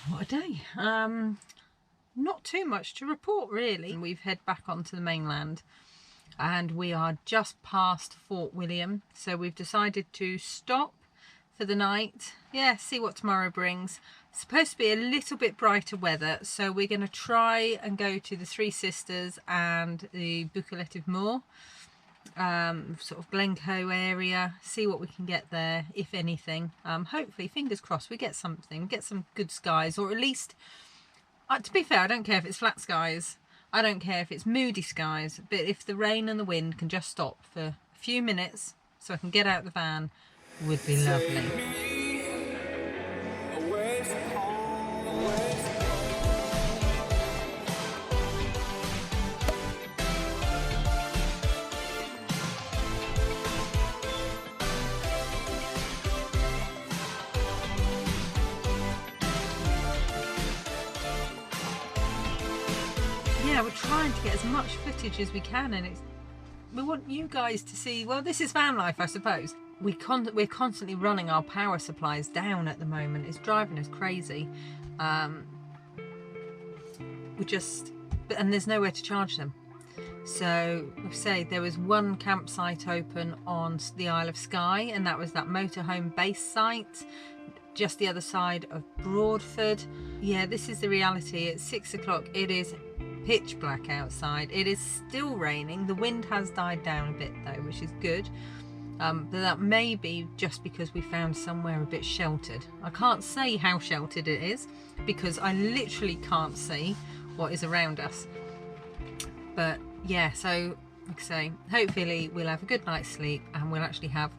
What a day. Not too much to report really. We've headed back onto the mainland and we are just past Fort William, so we've decided to stop for the night. Yeah, see what tomorrow brings. It's supposed to be a little bit brighter weather, so we're going to try and go to the Three Sisters and the Buccleuch Moor, sort of Glencoe area, see what we can get there, if anything. Hopefully, fingers crossed, we get something, get some good skies, or at least, to be fair, I don't care if it's flat skies, I don't care if it's moody skies, but if the rain and the wind can just stop for a few minutes so I can get out the van, would be lovely. Yeah, we're trying to get as much footage as we can, and we want you guys to see, well, this is van life, I suppose. We're constantly running our power supplies down at the moment. It's driving us crazy. And there's nowhere to charge them. So, like I say, there was one campsite open on the Isle of Skye, and that was that motorhome base site just the other side of Broadford. Yeah, this is the reality. At 6 o'clock, it is pitch black outside. It is still raining. The wind has died down a bit though, which is good. But that may be just because we found somewhere a bit sheltered. I can't say how sheltered it is because I literally can't see what is around us. But yeah, so like I say, hopefully we'll have a good night's sleep and we'll actually have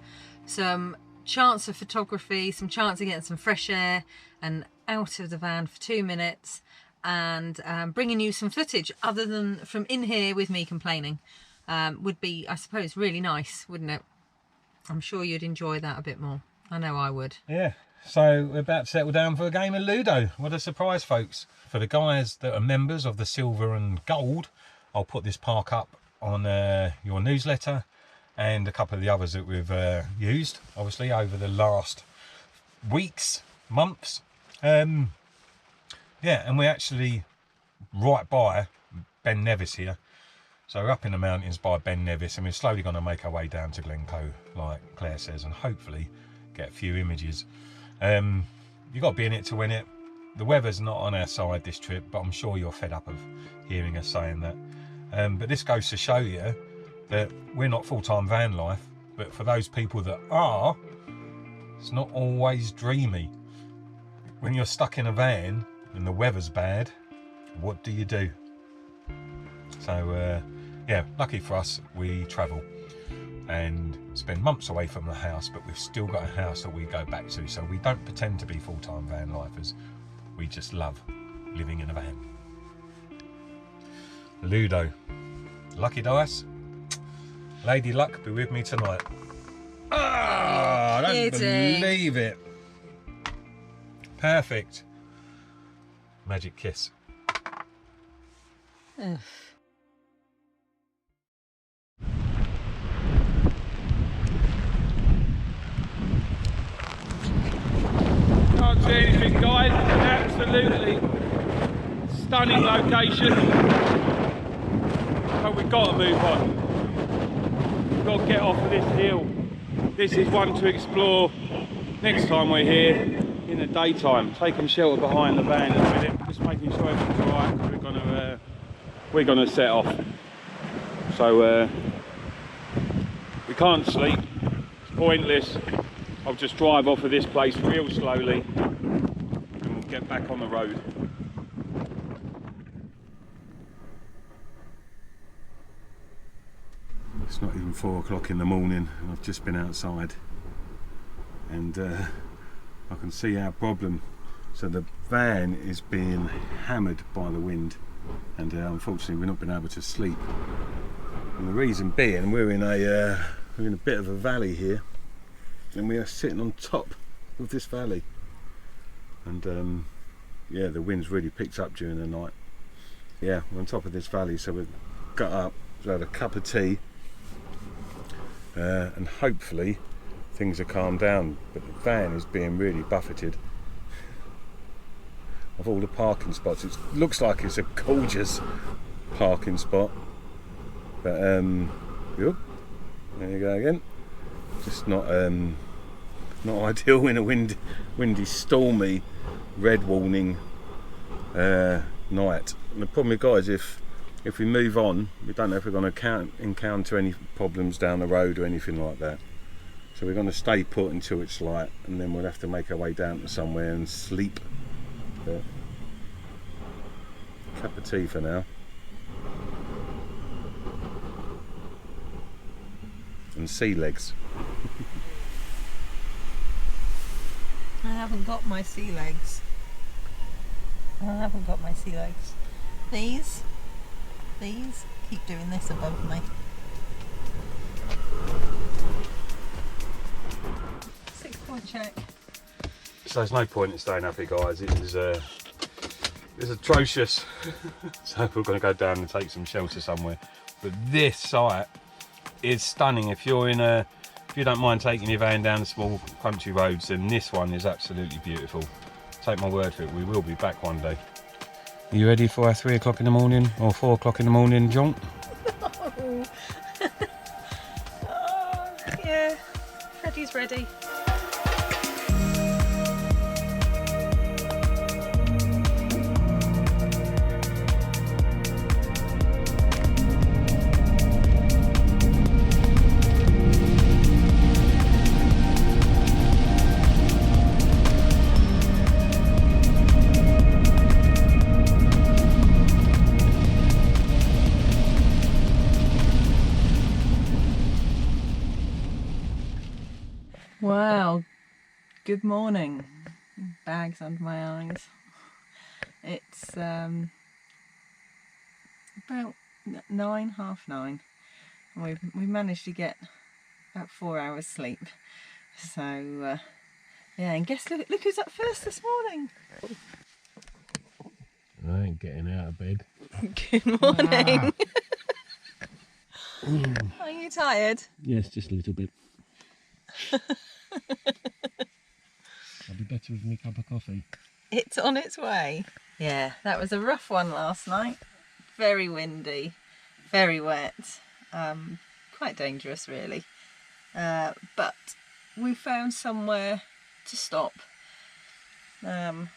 some chance of photography, some chance of getting some fresh air and out of the van for 2 minutes, and bringing you some footage other than from in here with me complaining. Would be, I suppose, really nice, wouldn't it? I'm sure you'd enjoy that a bit more. I know I would. Yeah, so we're about to settle down for a game of Ludo. What a surprise, folks. For the guys that are members of the Silver and Gold, I'll put this park up on your newsletter and a couple of the others that we've used, obviously, over the last weeks, months. Yeah, and we're actually right by Ben Nevis here. So we're up in the mountains by Ben Nevis, and we're slowly going to make our way down to Glencoe, like Claire says, and hopefully get a few images. You've got to be in it to win it. The weather's not on our side this trip, but I'm sure you're fed up of hearing us saying that. But this goes to show you that we're not full-time van life, but for those people that are, it's not always dreamy. When you're stuck in a van and the weather's bad, what do you do? So yeah, lucky for us, we travel and spend months away from the house, but we've still got a house that we go back to, so we don't pretend to be full-time van lifers. We just love living in a van. Ludo, lucky dice, Lady Luck, be with me tonight. Ah, I don't believe it. Perfect. Magic kiss. Ugh. Can't see anything, guys. Absolutely stunning location. But we've got to move on. We've got to get off of this hill. This is one to explore next time we're here in the daytime. Taking shelter behind the van in a minute, just making sure everything's alright, because we're gonna set off. So we can't sleep. It's pointless. I'll just drive off of this place real slowly and we'll get back on the road. It's not even 4 o'clock in the morning and I've just been outside, and I can see our problem. So the van is being hammered by the wind, and unfortunately we've not been able to sleep. And the reason being, we're in a bit of a valley here, and we are sitting on top of this valley, and yeah, the wind's really picked up during the night. Yeah, we're on top of this valley, so we've got up, we've had a cup of tea, and hopefully things are calmed down, but the van is being really buffeted. of all the parking spots. It looks like it's a gorgeous parking spot, but yep, there you go again. Just not ideal in a windy, stormy, red warning night. And the problem, guys, if we move on, we don't know if we're going to encounter any problems down the road or anything like that. So we're going to stay put until it's light, and then we'll have to make our way down to somewhere and sleep. But cup of tea for now. And sea legs. I haven't got my sea legs. These keep doing this above me. 6-point check. So there's no point in staying up here, guys. It was atrocious. So we're going to go down and take some shelter somewhere. But this site is stunning. If you don't mind taking your van down the small country roads, then this one is absolutely beautiful. Take my word for it, we will be back one day. Are you ready for our 3 o'clock in the morning or 4 o'clock in the morning jaunt? Oh. Yeah, Freddie's ready. Wow, good morning. Bags under my eyes. It's about 9, half 9. And we've managed to get about 4 hours sleep. So yeah, and guess look who's up first this morning. I ain't getting out of bed. Good morning. Are you tired? Yes, just a little bit. I'll be better with me cup of coffee. It's on its way. Yeah, that was a rough one last night. Very windy, very wet, quite dangerous really. But we found somewhere to stop. I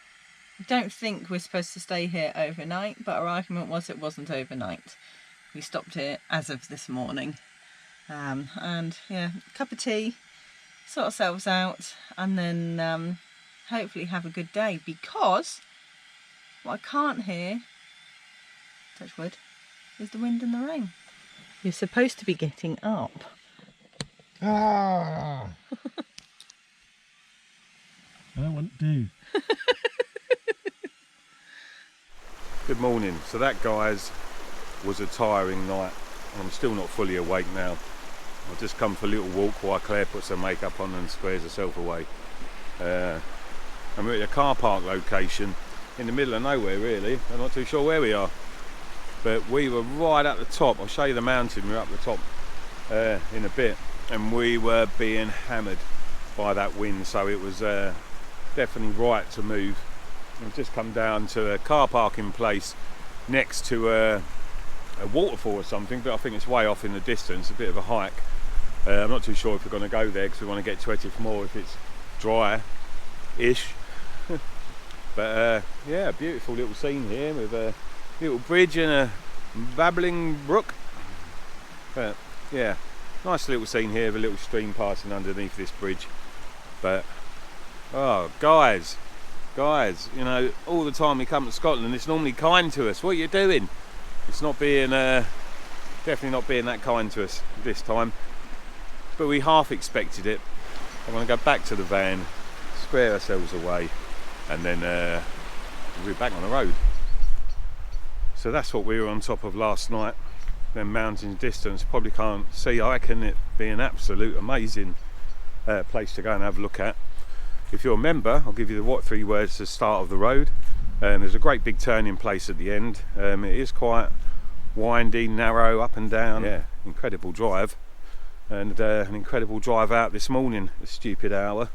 don't think we're supposed to stay here overnight, but our argument was it wasn't overnight. We stopped here as of this morning. And yeah, cup of tea, sort ourselves out, and then hopefully have a good day, because what I can't hear, touch wood, is the wind and the rain. You're supposed to be getting up. Ah! I don't want to. Good morning. So that, guys, was a tiring night. I'm still not fully awake now. I've just come for a little walk while Claire puts her makeup on and squares herself away. And we're at a car park location in the middle of nowhere really. I'm not too sure where we are. But we were right at the top. I'll show you the mountain. We're up the top in a bit. And we were being hammered by that wind. So it was definitely right to move. We've just come down to a car parking place next to a waterfall or something. But I think it's way off in the distance. A bit of a hike. I'm not too sure if we're going to go there because we want to get to it more if it's dry-ish. But yeah, beautiful little scene here with a little bridge and a babbling brook. But yeah, nice little scene here with a little stream passing underneath this bridge. But oh, guys, you know, all the time we come to Scotland, it's normally kind to us. What are you doing? It's not being, definitely not being that kind to us this time. But we half expected it. I'm going to go back to the van, square ourselves away, and then we'll be back on the road. So that's what we were on top of last night. Them mountains distance, probably can't see. I reckon it be an absolute amazing place to go and have a look at. If you're a member, I'll give you the 3 words to the start of the road. There's a great big turning place at the end. It is quite windy, narrow, up and down. Yeah, incredible drive. And an incredible drive out this morning, a stupid hour,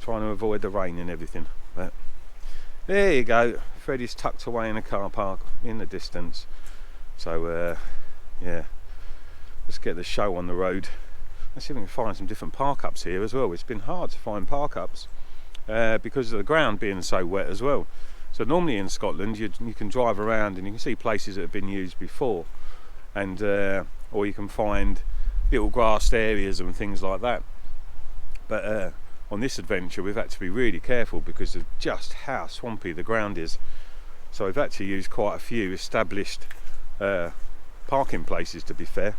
trying to avoid the rain and everything. But There you go. Freddie's tucked away in a car park in the distance. So yeah, let's get the show on the road. Let's see if we can find some different park ups here as well. It's been hard to find park ups because of the ground being so wet as well. So normally in Scotland you can drive around and you can see places that have been used before, and or you can find little grassed areas and things like that. But on this adventure we've had to be really careful because of just how swampy the ground is. So we've had to use quite a few established parking places, to be fair.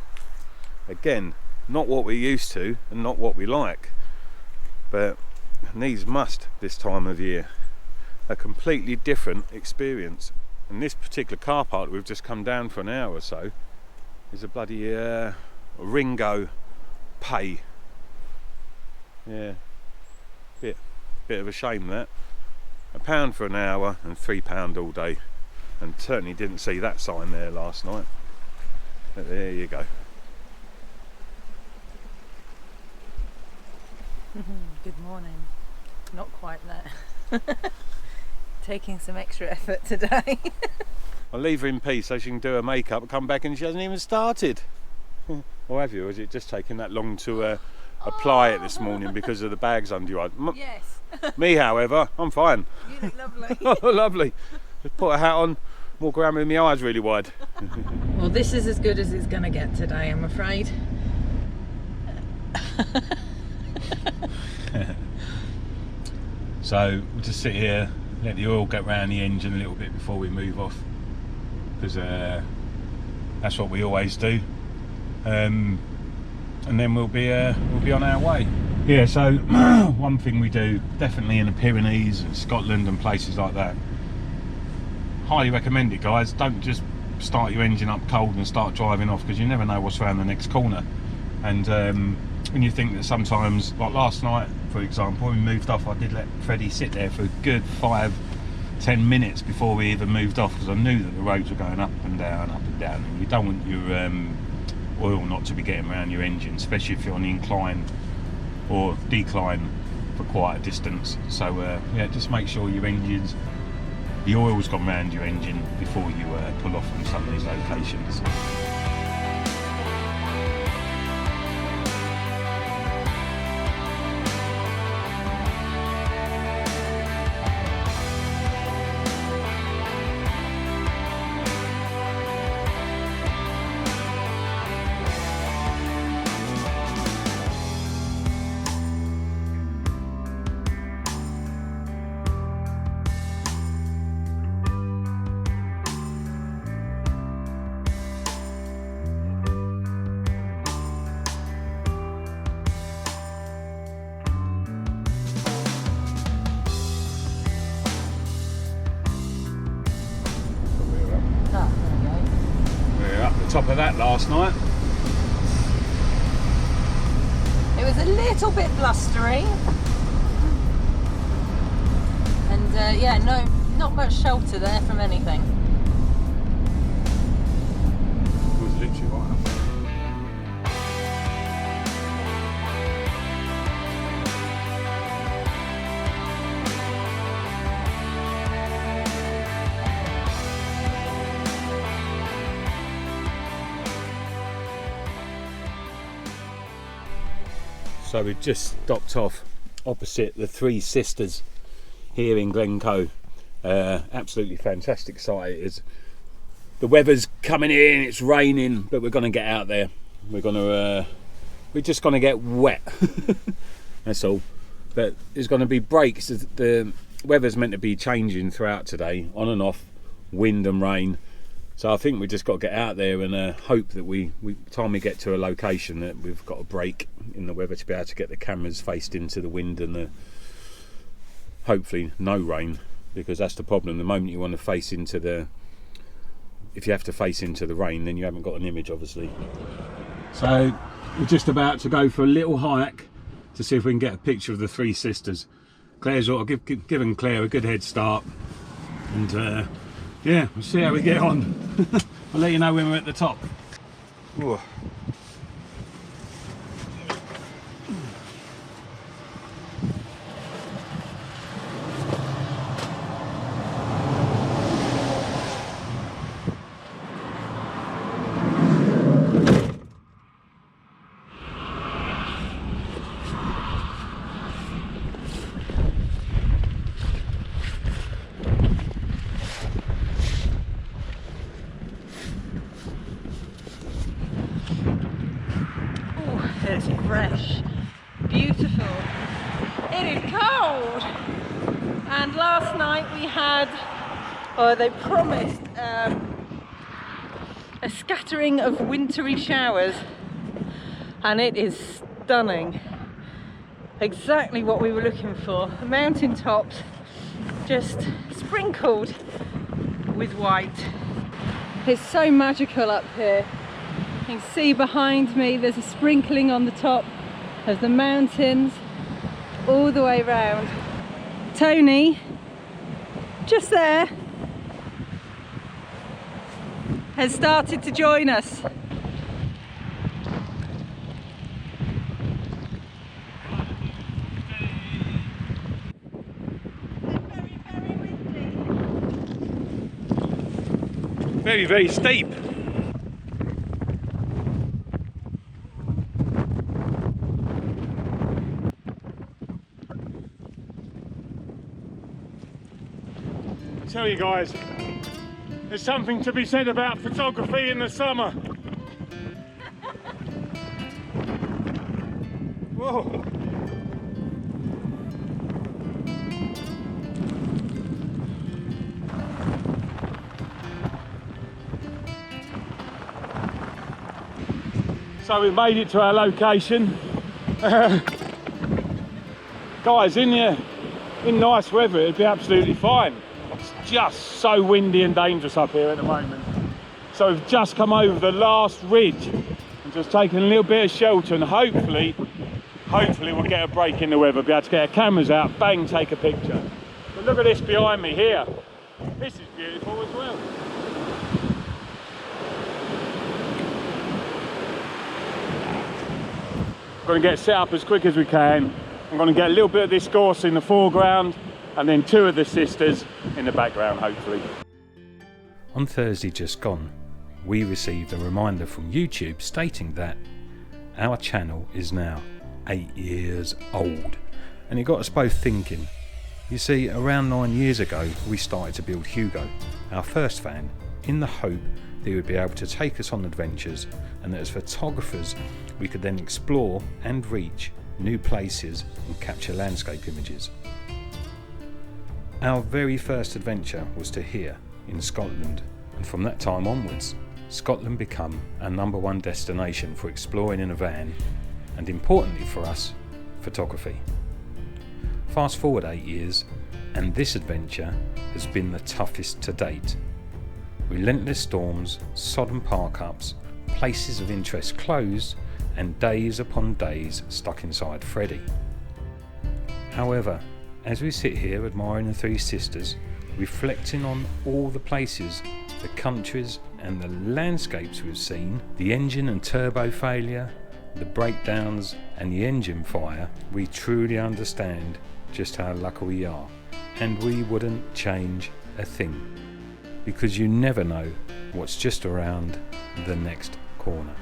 Again, not what we're used to and not what we like, but needs must this time of year. A completely different experience. And this particular car park we've just come down for an hour or so is a bloody Ringo pay. Yeah, bit of a shame that. £1 for an hour and £3 all day, and certainly didn't see that sign there last night. But there you go. Good morning. Not quite there. Taking some extra effort today. I'll leave her in peace so she can do her makeup and come back and she hasn't even started. Or have you? Or is it just taking that long to apply it this morning because of the bags under your eyes? Yes. Me, however, I'm fine. You look lovely. Oh, lovely. Just put a hat on, walk around with my eyes really wide. Well, this is as good as it's going to get today, I'm afraid. So we'll just sit here, let the oil get round the engine a little bit before we move off, because that's what we always do, and then we'll be on our way. Yeah, so one thing we do definitely in the Pyrenees and Scotland and places like that, highly recommend it, guys. Don't just start your engine up cold and start driving off, because you never know what's around the next corner. And when you think that sometimes, like last night for example, when we moved off, I did let Freddie sit there for a good 5-10 minutes before we even moved off, because I knew that the roads were going up and down, and you don't want your oil not to be getting around your engine, especially if you're on the incline or decline for quite a distance. So yeah, just make sure your engines, the oil's gone round your engine before you pull off from some of these locations. Top of that last night. It was a little bit blustery, and yeah, not much shelter there from anything. It was literally right up there. So we've just stopped off opposite the Three Sisters here in Glencoe. Absolutely fantastic site it is. The weather's coming in, it's raining, but we're going to get out there. We're just going to get wet. That's all. But there's going to be breaks. The weather's meant to be changing throughout today, on and off, wind and rain. So I think we just got to get out there and hope that we time we get to a location that we've got a break in the weather to be able to get the cameras faced into the wind and hopefully no rain, because that's the problem. The moment you want to face into if you have to face into the rain, then you haven't got an image, obviously. So we're just about to go for a little hike to see if we can get a picture of the Three Sisters. Claire's ought to given Claire a good head start, and yeah, we'll see how we get on. I'll let you know when we're at the top. Ooh. fresh, beautiful. It is cold. And last night we had, they promised a scattering of wintry showers, and it is stunning. Exactly what we were looking for. The mountain tops just sprinkled with white. It's so magical up here. You can see behind me there's a sprinkling on the top of the mountains all the way round. Tony, just there, has started to join us. Very, very steep. I tell you guys, there's something to be said about photography in the summer. Whoa. So we made it to our location. Guys, in nice weather it'd be absolutely fine. It's just so windy and dangerous up here at the moment. So we've just come over the last ridge and just taken a little bit of shelter, and hopefully we'll get a break in the weather, be able to get our cameras out, bang, take a picture. But look at this behind me here. This is beautiful as well. Going to get set up as quick as we can. I'm going to get a little bit of this gorse in the foreground and then two of the sisters in the background, hopefully. On Thursday just gone, we received a reminder from YouTube stating that our channel is now 8 years old, and it got us both thinking. You see, around 9 years ago we started to build Hugo, our first van, in the hope that he would be able to take us on adventures, and that as photographers we could then explore and reach new places and capture landscape images. Our very first adventure was to here in Scotland, and from that time onwards Scotland became our #1 destination for exploring in a van, and importantly for us, photography. Fast forward 8 years and this adventure has been the toughest to date. Relentless storms, sodden park-ups, places of interest closed, and days upon days stuck inside Freddie. However, as we sit here admiring the three sisters, reflecting on all the places, the countries and the landscapes we've seen, the engine and turbo failure, the breakdowns and the engine fire, we truly understand just how lucky we are, and we wouldn't change a thing, because you never know what's just around the next corner.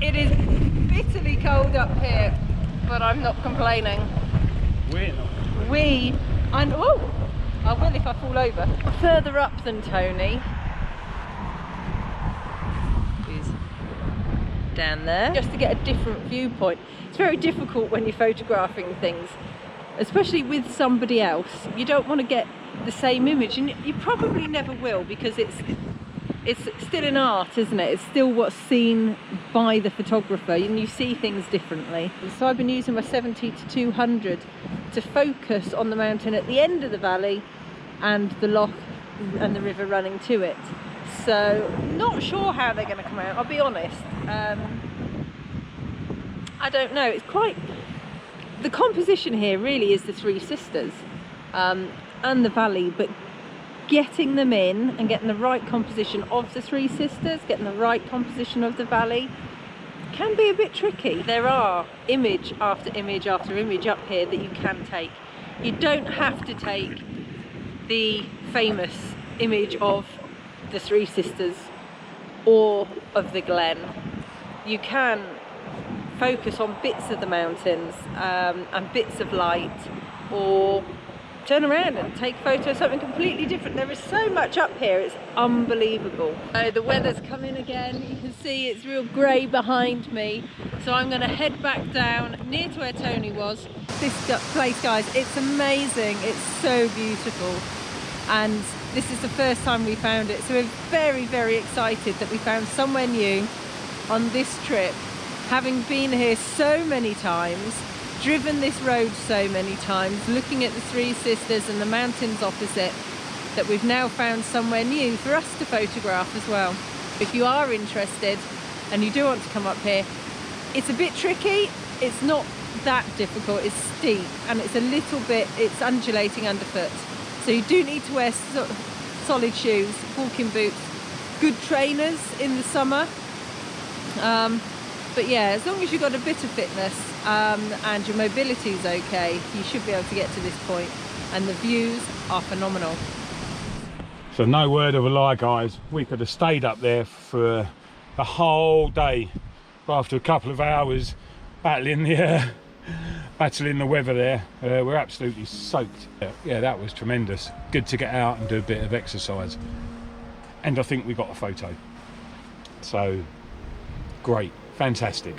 It is bitterly cold up here, but I'm not complaining. We're not. I will if I fall over. Further up than Tony. Is down there. Just to get a different viewpoint. It's very difficult when you're photographing things, especially with somebody else. You don't want to get the same image, and you probably never will, because it's it's still an art, isn't it? It's still what's seen by the photographer, and you see things differently. So I've been using my 70 to 200 to focus on the mountain at the end of the valley and the loch and the river running to it. So not sure how they're going to come out, I'll be honest. I don't know. It's quite, the composition here really is the Three Sisters and the valley, but getting them in and getting the right composition of the Three Sisters, getting the right composition of the valley can be a bit tricky. There are image after image after image up here that you can take. You don't have to take the famous image of the Three Sisters or of the glen. You can focus on bits of the mountains and bits of light, or turn around and take a photo of something completely different. There is so much up here, it's unbelievable. The weather's coming again. You can see it's real grey behind me, so I'm going to head back down near to where Tony was. This place, guys, it's amazing. It's so beautiful, and this is the first time we found it, so we're very, very excited that we found somewhere new on this trip, having been here so many times, driven this road so many times, looking at the Three Sisters and the mountains opposite, that we've now found somewhere new for us to photograph as well. If you are interested and you do want to come up here, it's a bit tricky. It's not that difficult. It's steep and it's a little bit, it's undulating underfoot. So you do need to wear solid shoes, walking boots, good trainers in the summer. But yeah, as long as you've got a bit of fitness and your mobility is okay, you should be able to get to this point, and the views are phenomenal. So no word of a lie, guys, we could have stayed up there for a whole day, but after a couple of hours battling the weather there, we're absolutely soaked. Yeah, that was tremendous. Good to get out and do a bit of exercise, and I think we got a photo, so great. Fantastic.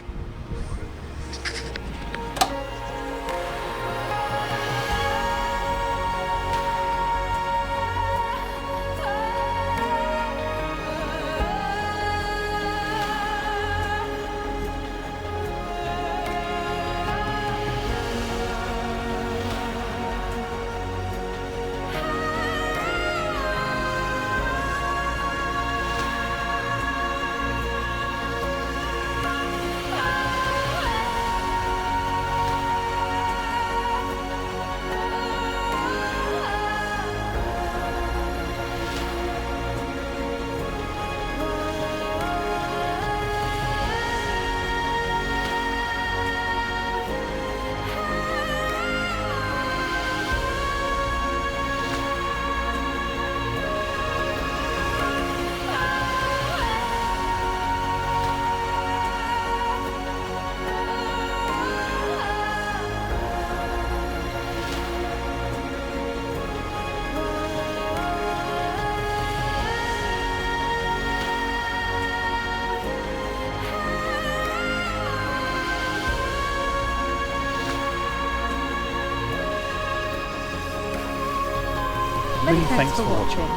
Many thanks for watching.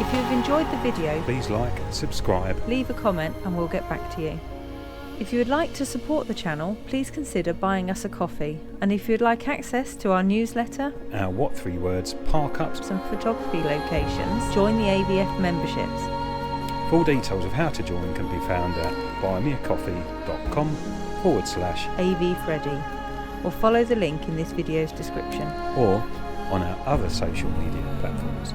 If you have enjoyed the video, Please like, subscribe. leave a comment and we'll get back to you. If you would like to support the channel, please consider buying us a coffee. And if you would like access to our newsletter, Our What 3 Words park ups. some photography locations, join the AVF memberships. Full details of how to join can be found at buymeacoffee.com/AVFreddie, or follow the link in this video's description. or on our other social media platforms.